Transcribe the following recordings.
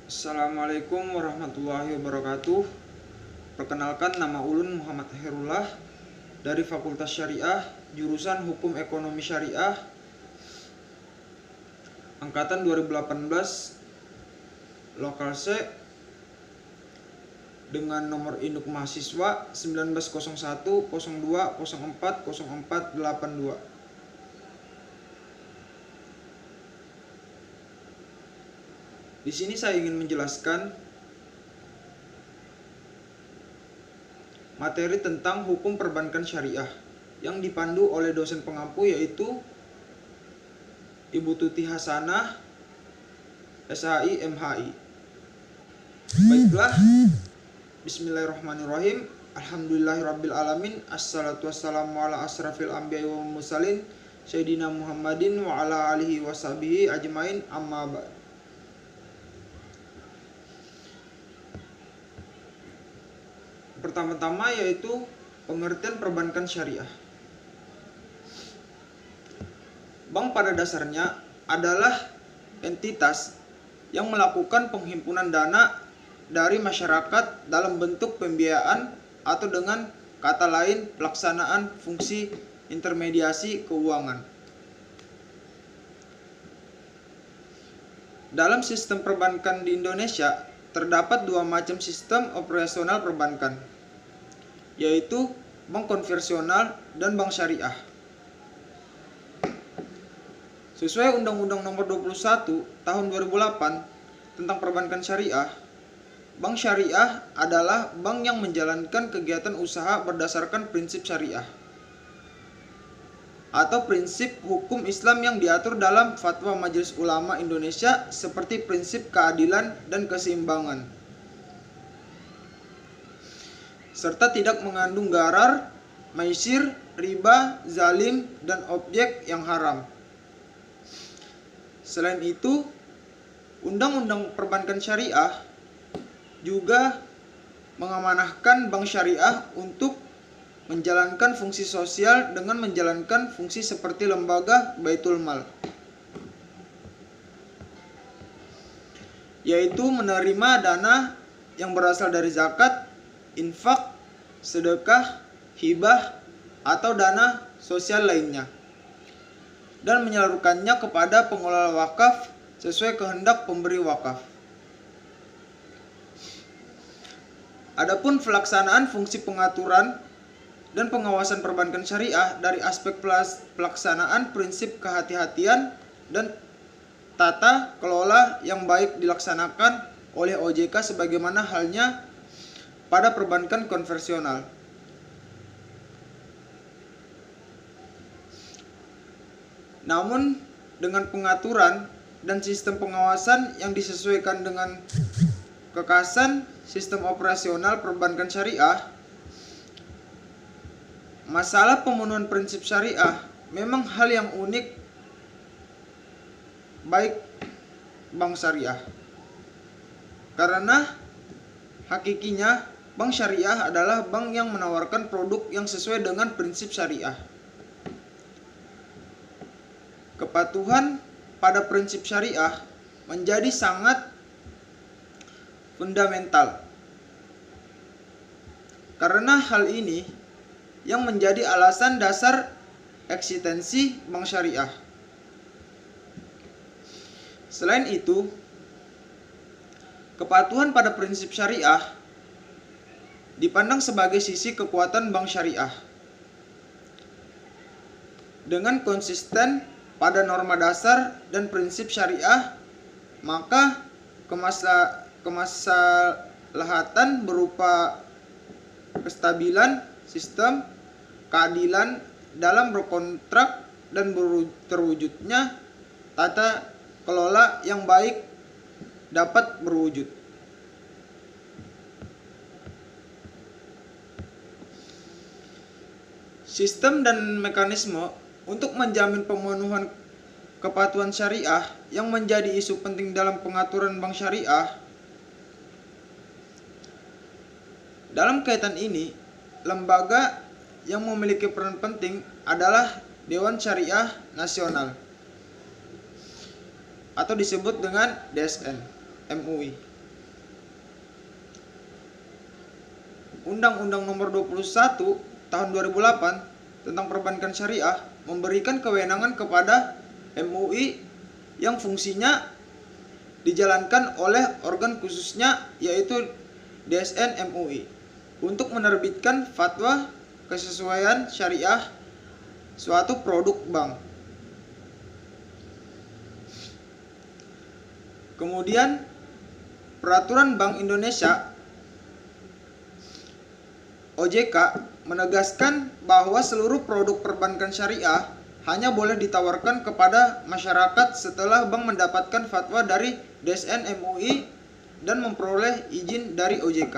Assalamualaikum warahmatullahi wabarakatuh. Perkenalkan, nama ulun Muhammad Herullah dari Fakultas Syariah, jurusan Hukum Ekonomi Syariah, angkatan 2018, lokal C, dengan nomor induk mahasiswa 190102040482. Di sini saya ingin menjelaskan materi tentang hukum perbankan syariah yang dipandu oleh dosen pengampu, yaitu Ibu Tuti Hasanah, SHI MHI. Baiklah, bismillahirrahmanirrahim. Alhamdulillahirrabbilalamin. Assalatu wassalamu ala asrafil anbiya wa mursalin Sayyidina Muhammadin wa ala alihi wa sahbihi ajmain, amma ba'd. Pertama-tama yaitu pengertian perbankan syariah. Bank pada dasarnya adalah entitas yang melakukan penghimpunan dana dari masyarakat dalam bentuk pembiayaan, atau dengan kata lain pelaksanaan fungsi intermediasi keuangan. Dalam sistem perbankan di Indonesia terdapat dua macam sistem operasional perbankan, yaitu bank konvensional dan bank syariah. Sesuai Undang-Undang Nomor 21 Tahun 2008 tentang perbankan syariah, bank syariah adalah bank yang menjalankan kegiatan usaha berdasarkan prinsip syariah atau prinsip hukum Islam yang diatur dalam Fatwa Majelis Ulama Indonesia, seperti prinsip keadilan dan keseimbangan, serta tidak mengandung gharar, maisir, riba, zalim, dan objek yang haram. Selain itu, Undang-Undang Perbankan Syariah juga mengamanahkan bank syariah untuk menjalankan fungsi sosial dengan menjalankan fungsi seperti lembaga Baitul Mal, yaitu menerima dana yang berasal dari zakat, infak, sedekah, hibah, atau dana sosial lainnya, dan menyalurkannya kepada pengelola wakaf sesuai kehendak pemberi wakaf. Adapun pelaksanaan fungsi pengaturan dan pengawasan perbankan syariah dari aspek pelaksanaan prinsip kehati-hatian dan tata kelola yang baik dilaksanakan oleh OJK sebagaimana halnya pada perbankan konvensional. Namun dengan pengaturan dan sistem pengawasan yang disesuaikan dengan kekasan sistem operasional perbankan syariah, masalah pemenuhan prinsip syariah memang hal yang unik baik bank syariah, karena hakikinya bank syariah adalah bank yang menawarkan produk yang sesuai dengan prinsip syariah. Kepatuhan pada prinsip syariah menjadi sangat fundamental, karena hal ini yang menjadi alasan dasar eksistensi bank syariah. Selain itu, kepatuhan pada prinsip syariah dipandang sebagai sisi kekuatan bank syariah. Dengan konsisten pada norma dasar dan prinsip syariah, maka kemaslahatan berupa kestabilan sistem, keadilan dalam berkontrak, dan terwujudnya tata kelola yang baik dapat berwujud. Sistem dan mekanisme untuk menjamin pemenuhan kepatuhan syariah yang menjadi isu penting dalam pengaturan bank syariah. Dalam kaitan ini, lembaga yang memiliki peran penting adalah Dewan Syariah Nasional atau disebut dengan DSN MUI. Undang-Undang Nomor 21 Tahun 2008 tentang Perbankan Syariah memberikan kewenangan kepada MUI yang fungsinya dijalankan oleh organ khususnya yaitu DSN MUI untuk menerbitkan fatwa kesesuaian syariah suatu produk bank. Kemudian Peraturan Bank Indonesia OJK menegaskan bahwa seluruh produk perbankan syariah hanya boleh ditawarkan kepada masyarakat setelah bank mendapatkan fatwa dari DSN MUI dan memperoleh izin dari OJK.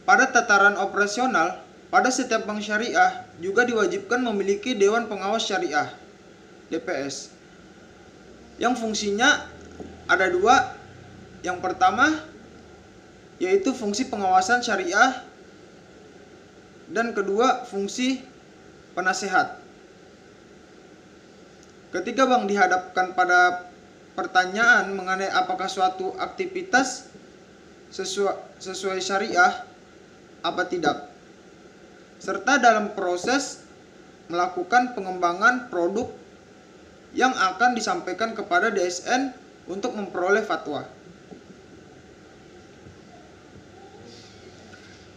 Pada tataran operasional, pada setiap bank syariah juga diwajibkan memiliki Dewan Pengawas Syariah (DPS) yang fungsinya ada dua. Yang pertama yaitu fungsi pengawasan syariah dan kedua fungsi penasehat. Ketika bank dihadapkan pada pertanyaan mengenai apakah suatu aktivitas sesuai syariah apa tidak, serta dalam proses melakukan pengembangan produk yang akan disampaikan kepada DSN untuk memperoleh fatwa.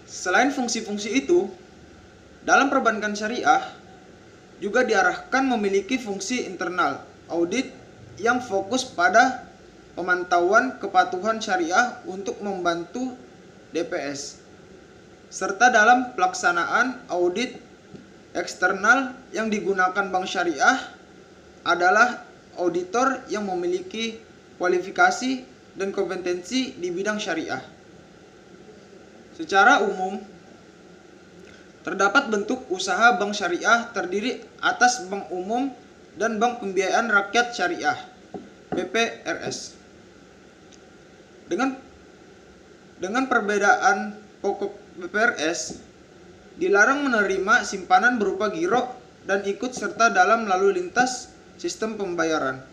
Selain fungsi-fungsi itu, dalam perbankan syariah juga diarahkan memiliki fungsi internal audit yang fokus pada pemantauan kepatuhan syariah untuk membantu DPS, serta dalam pelaksanaan audit eksternal yang digunakan bank syariah adalah auditor yang memiliki kualifikasi dan kompetensi di bidang syariah. Secara umum, terdapat bentuk usaha bank syariah terdiri atas bank umum dan bank pembiayaan rakyat syariah (BPRS). Dengan perbedaan pokok BPRS, dilarang menerima simpanan berupa giro dan ikut serta dalam lalu lintas sistem pembayaran.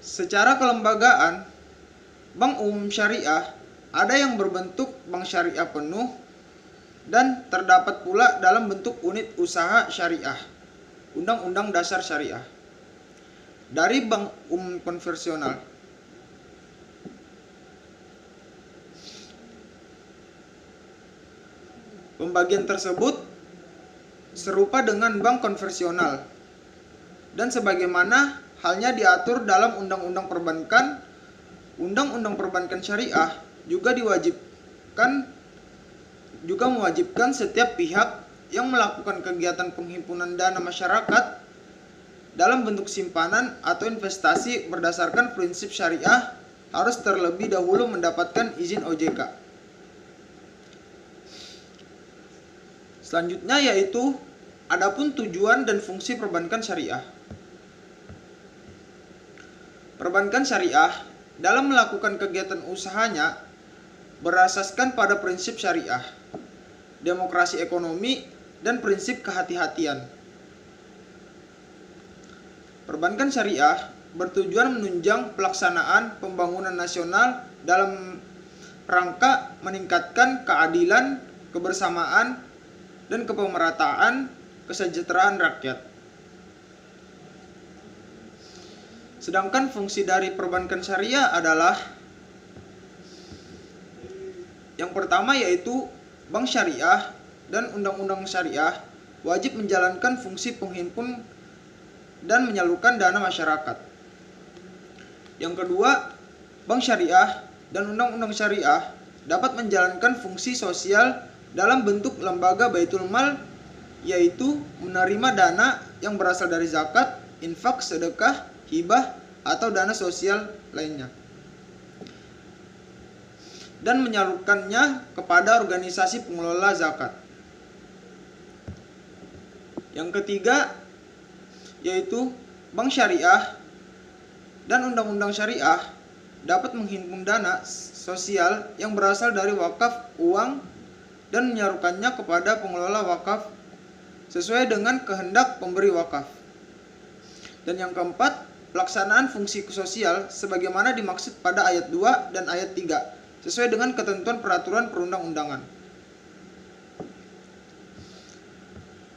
Secara kelembagaan, bank umum syariah ada yang berbentuk bank syariah penuh dan terdapat pula dalam bentuk unit usaha syariah Undang-Undang Dasar Syariah dari bank umum konvensional. Pembagian tersebut serupa dengan bank konvensional dan sebagaimana halnya diatur dalam Undang-Undang Perbankan, Undang-Undang Perbankan Syariah juga mewajibkan setiap pihak yang melakukan kegiatan penghimpunan dana masyarakat dalam bentuk simpanan atau investasi berdasarkan prinsip syariah harus terlebih dahulu mendapatkan izin OJK. Selanjutnya yaitu adapun tujuan dan fungsi perbankan syariah. Perbankan syariah dalam melakukan kegiatan usahanya berasaskan pada prinsip syariah, demokrasi ekonomi, dan prinsip kehati-hatian. Perbankan syariah bertujuan menunjang pelaksanaan pembangunan nasional dalam rangka meningkatkan keadilan, kebersamaan, dan kepemerataan kesejahteraan rakyat. Sedangkan fungsi dari perbankan syariah adalah yang pertama yaitu bank syariah dan undang-undang syariah wajib menjalankan fungsi penghimpun dan menyalurkan dana masyarakat. Yang kedua, bank syariah dan undang-undang syariah dapat menjalankan fungsi sosial dalam bentuk lembaga baitul mal, yaitu menerima dana yang berasal dari zakat, infak, sedekah, hibah, atau dana sosial lainnya, dan menyalurkannya kepada organisasi pengelola zakat. Yang ketiga, yaitu bank syariah dan undang-undang syariah dapat menghimpun dana sosial yang berasal dari wakaf uang dan menyalurkannya kepada pengelola wakaf sesuai dengan kehendak pemberi wakaf. Dan yang keempat, pelaksanaan fungsi sosial sebagaimana dimaksud pada ayat 2 dan ayat 3 sesuai dengan ketentuan peraturan perundang-undangan.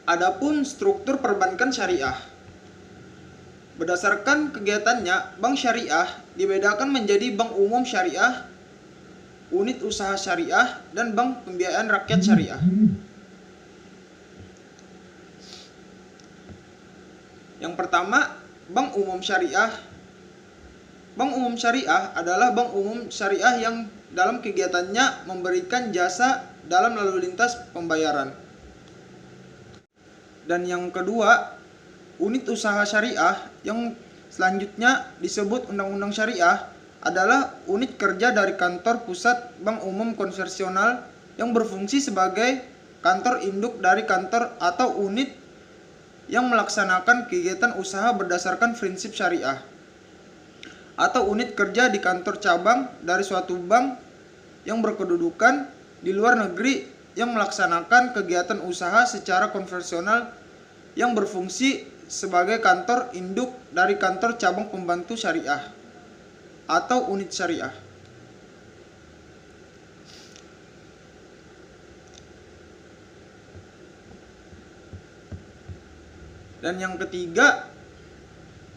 Adapun struktur perbankan syariah. Berdasarkan kegiatannya, bank syariah dibedakan menjadi bank umum syariah, unit usaha syariah, dan bank pembiayaan rakyat syariah. Yang pertama, bank umum syariah. Bank umum syariah adalah bank umum syariah yang dalam kegiatannya memberikan jasa dalam lalu lintas pembayaran. Dan yang kedua, unit usaha syariah yang selanjutnya disebut undang-undang syariah adalah unit kerja dari kantor pusat bank umum konvensional yang berfungsi sebagai kantor induk dari kantor atau unit yang melaksanakan kegiatan usaha berdasarkan prinsip syariah, atau unit kerja di kantor cabang dari suatu bank yang berkedudukan di luar negeri yang melaksanakan kegiatan usaha secara konvensional yang berfungsi sebagai kantor induk dari kantor cabang pembantu syariah atau unit syariah. Dan yang ketiga,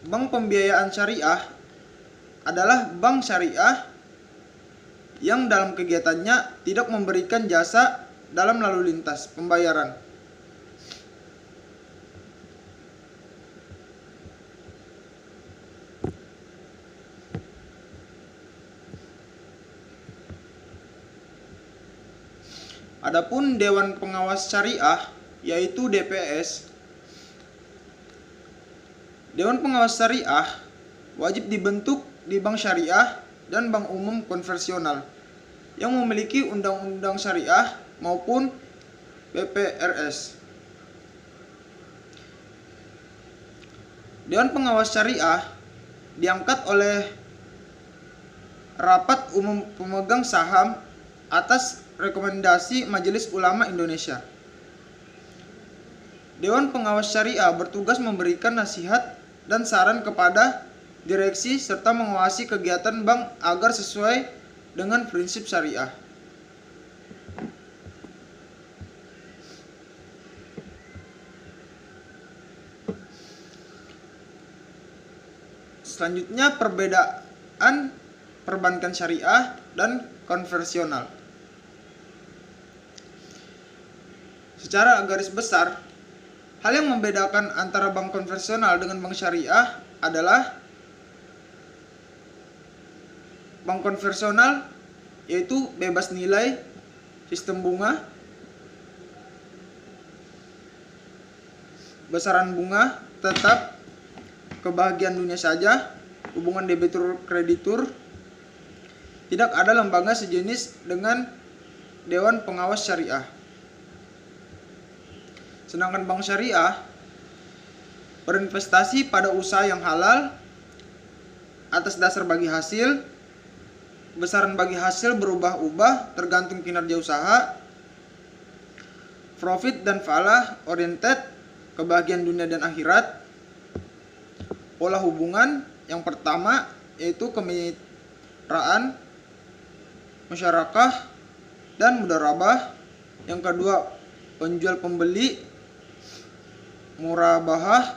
bank pembiayaan syariah adalah bank syariah yang dalam kegiatannya tidak memberikan jasa dalam lalu lintas pembayaran. Adapun Dewan Pengawas Syariah, yaitu DPS. Dewan Pengawas Syariah wajib dibentuk di bank syariah dan bank umum konvensional yang memiliki undang-undang syariah maupun PPRS. Dewan Pengawas Syariah diangkat oleh Rapat Umum Pemegang Saham atas rekomendasi Majelis Ulama Indonesia. Dewan Pengawas Syariah bertugas memberikan nasihat dan saran kepada direksi serta mengawasi kegiatan bank agar sesuai dengan prinsip syariah. Selanjutnya, perbedaan perbankan syariah dan konvensional. Secara garis besar, hal yang membedakan antara bank konvensional dengan bank syariah adalah bank konvensional yaitu bebas nilai, sistem bunga, besaran bunga tetap, kebahagiaan dunia saja, hubungan debitur kreditur, tidak ada lembaga sejenis dengan Dewan Pengawas Syariah. Sedangkan bank syariah berinvestasi pada usaha yang halal atas dasar bagi hasil. Besaran bagi hasil berubah-ubah tergantung kinerja usaha. Profit dan falah oriented, kebahagiaan dunia dan akhirat. Pola hubungan yang pertama yaitu kemitraan, musyarakah, dan mudharabah. Yang kedua, penjual pembeli, murabahah,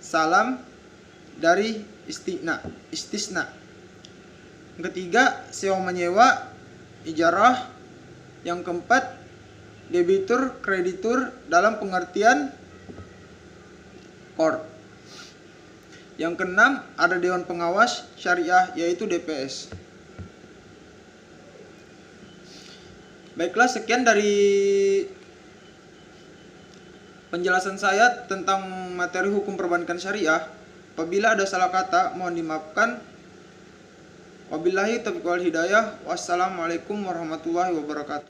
salam dari istisna. Yang ketiga, sewa menyewa, ijarah. Yang keempat, debitur kreditur dalam pengertian court. Yang keenam, ada Dewan Pengawas Syariah yaitu DPS. Baiklah, sekian dari penjelasan saya tentang materi hukum perbankan syariah. Apabila ada salah kata, mohon dimaafkan. Wabillahi taufiq wal hidayah. Wassalamualaikum warahmatullahi wabarakatuh.